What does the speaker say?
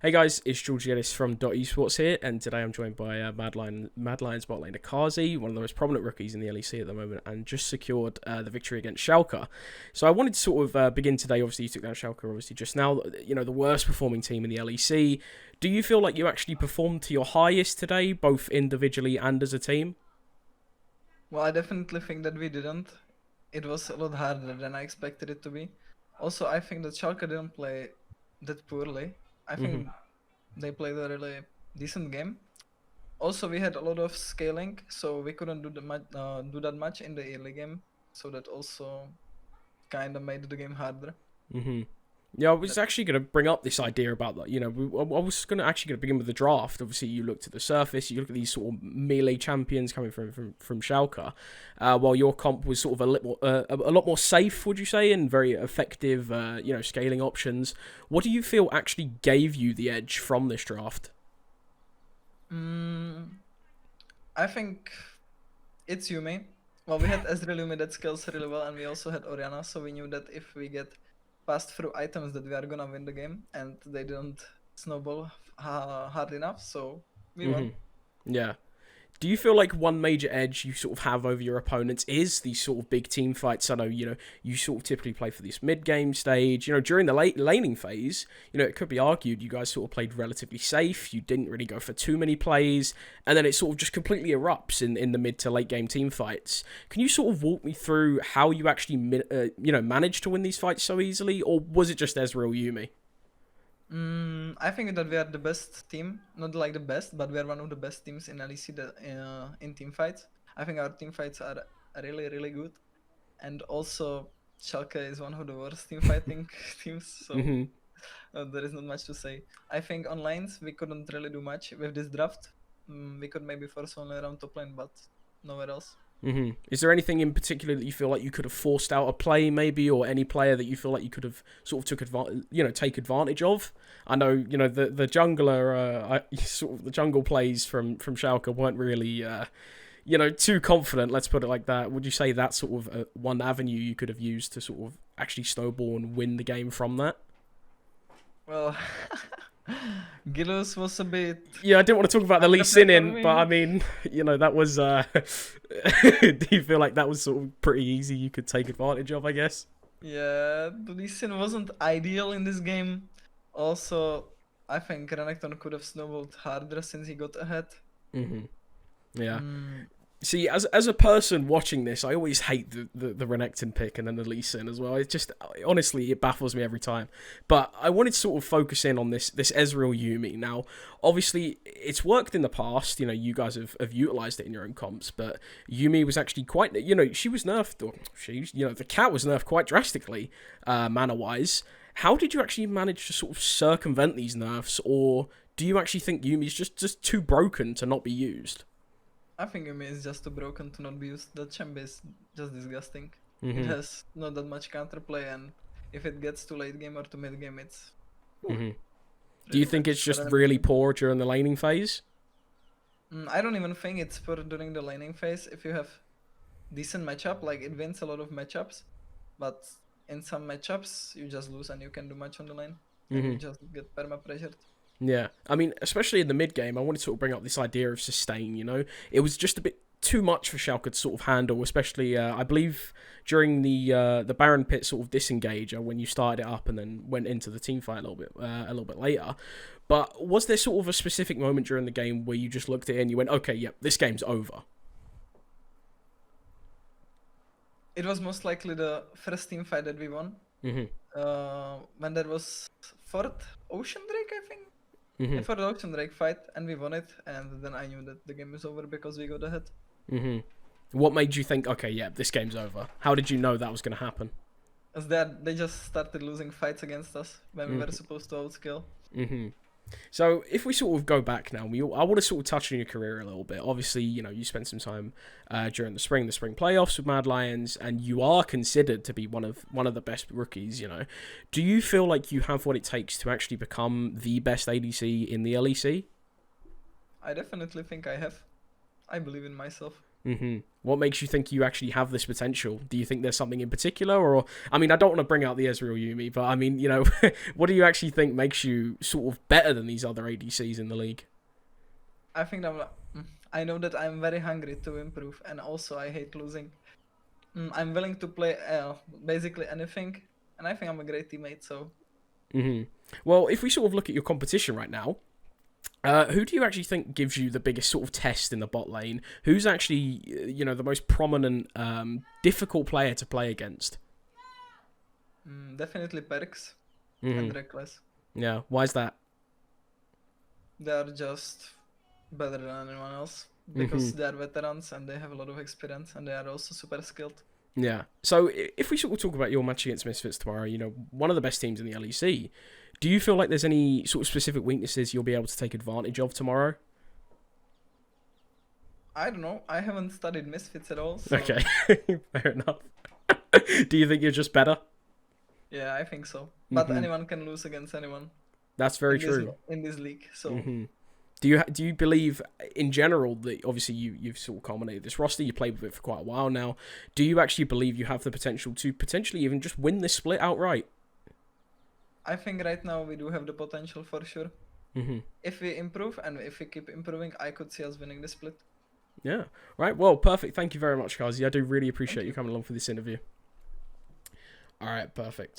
Hey guys, it's George Ellis from Esports here, and today I'm joined by Mad Lions bot laner Carzzy, one of the most prominent rookies in the LEC at the moment, and just secured the victory against Schalke. So I wanted to sort of begin today. Obviously, you took down Schalke, obviously just now. You know, the worst performing team in the LEC. Do you feel like you actually performed to your highest today, both individually and as a team? Well, I definitely think that we didn't. It was a lot harder than I expected it to be. Also, I think that Schalke didn't play that poorly. I Hmm. think they played a really decent game. Also, we had a lot of scaling, so we couldn't do that much in the early game. So that also kind of made the game harder. Hmm. Yeah, I was That, actually going to bring up this idea about that. You know, I was going to begin with the draft. Obviously, you looked at the surface, you look at these sort of melee champions coming from Schalke, while your comp was sort of a lot more safe, would you say, and very effective, scaling options. What do you feel actually gave you the edge from this draft? mm, I think it's Yumi. Well, we had Ezreal Yumi that scales really well, and we also had Orianna, so we knew that if we get passed through items, that we are gonna win the game, and they didn't snowball hard enough, so we Hmm. won. Yeah. Do you feel like one major edge you sort of have over your opponents is these sort of big team fights? I know, you sort of typically play for this mid-game stage. During the late laning phase, it could be argued you guys sort of played relatively safe. You didn't really go for too many plays, and then it sort of just completely erupts in the mid to late game team fights. Can you sort of walk me through how you actually, managed to win these fights so easily, or was it just Ezreal Yumi? I think that we are the best team, not like the best, but we are one of the best teams in LEC in team fights. I think our team fights are really, really good, and also Schalke is one of the worst team fighting teams, so Hmm. there is not much to say. I think on lanes we couldn't really do much with this draft. We could maybe force one around top lane, but nowhere else. Hmm. Is there anything in particular that you feel like you could have forced out a play, maybe, or any player that you feel like you could have sort of take advantage of? I know, the jungler, sort of the jungle plays from Schalke weren't really, too confident. Let's put it like that. Would you say that's sort of one avenue you could have used to sort of actually snowball and win the game from that? Well, Gilus was a bit Yeah, I didn't want to talk about the Lee aggressive for Sin, but I me. mean, that was. Do you feel like that was sort of pretty easy? You could take advantage of, I guess. Yeah, the Sin wasn't ideal in this game. Also, I think Renekton could have snowballed harder since he got ahead. Hmm. Yeah. Mm, See, as a person watching this, I always hate the Renekton pick and then the Lee Sin as well. It just honestly it baffles me every time. But I wanted to sort of focus in on this Ezreal Yumi. Now, obviously, it's worked in the past. You guys have utilized it in your own comps, but Yumi was actually quite. She was nerfed, or the cat was nerfed quite drastically, mana wise. How did you actually manage to sort of circumvent these nerfs, or do you actually think Yumi's just too broken to not be used? I think Yumi is just too broken to not be used. The champ is just disgusting. It Hmm. has not that much counterplay, and if it gets to late game or to mid game, it's whew, Hmm. Do you pretty think much it's just really eliminating. poor during the laning phase? I don't even think it's for during the laning phase. If you have decent matchup, like it wins a lot of matchups, but in some matchups you just lose and you can do much on the lane, and you Hmm. just get perma pressured. Yeah, I mean, especially in the mid game, I wanted to sort of bring up this idea of sustain. It was just a bit too much for Schalke to sort of handle, especially I believe during the Baron Pit sort of disengage when you started it up and then went into the team fight a little bit later. But was there sort of a specific moment during the game where you just looked at it and you went, okay, yep, this game's over? It was most likely the first team fight that we won. Hmm. When there was fourth Ocean Drake, I think. Hmm. Yeah, for the Ocean Drake fight, and we won it, and then I knew that the game is over because we got ahead. Hmm. What made you think, okay, yeah, this game's over? How did you know that was going to happen? As they just started losing fights against us when we were supposed to outscale. Hmm. So if we sort of go back now, I want to sort of touch on your career a little bit. Obviously, you spent some time during the spring playoffs with Mad Lions, and you are considered to be one of the best rookies. Do you feel like you have what it takes to actually become the best ADC in the LEC? I definitely think I have. I believe in myself. What makes you think you actually have this potential? Do you think there's something in particular, or I mean, I don't want to bring out the Ezreal Yumi, but I mean, what do you actually think makes you sort of better than these other ADCs in the league? I think I know that I'm very hungry to improve, and also I hate losing. I'm willing to play basically anything, and I think I'm a great teammate. So Well, if we sort of look at your competition right now, who do you actually think gives you the biggest sort of test in the bot lane? Who's actually, the most prominent, difficult player to play against? definitely Perks and Reckless. Yeah, why is that? They are just better than anyone else because they are veterans and they have a lot of experience, and they are also super skilled. Yeah. So if we sort of talk about your match against Misfits tomorrow, one of the best teams in the LEC, do you feel like there's any sort of specific weaknesses you'll be able to take advantage of tomorrow? I don't know. I haven't studied Misfits at all. So Okay, fair enough. Do you think you're just better? yeah, I think so. But anyone can lose against anyone That's very true. in this league. So Do you believe in general that obviously you've sort of culminated this roster, you played with it for quite a while now. Do you actually believe you have the potential to potentially even just win this split outright? I think right now we do have the potential for sure. If we improve and if we keep improving, I could see us winning the split. Yeah. Right. Well, perfect. Thank you very much, Carzzy. I do really appreciate you coming along for this interview. All right. Perfect.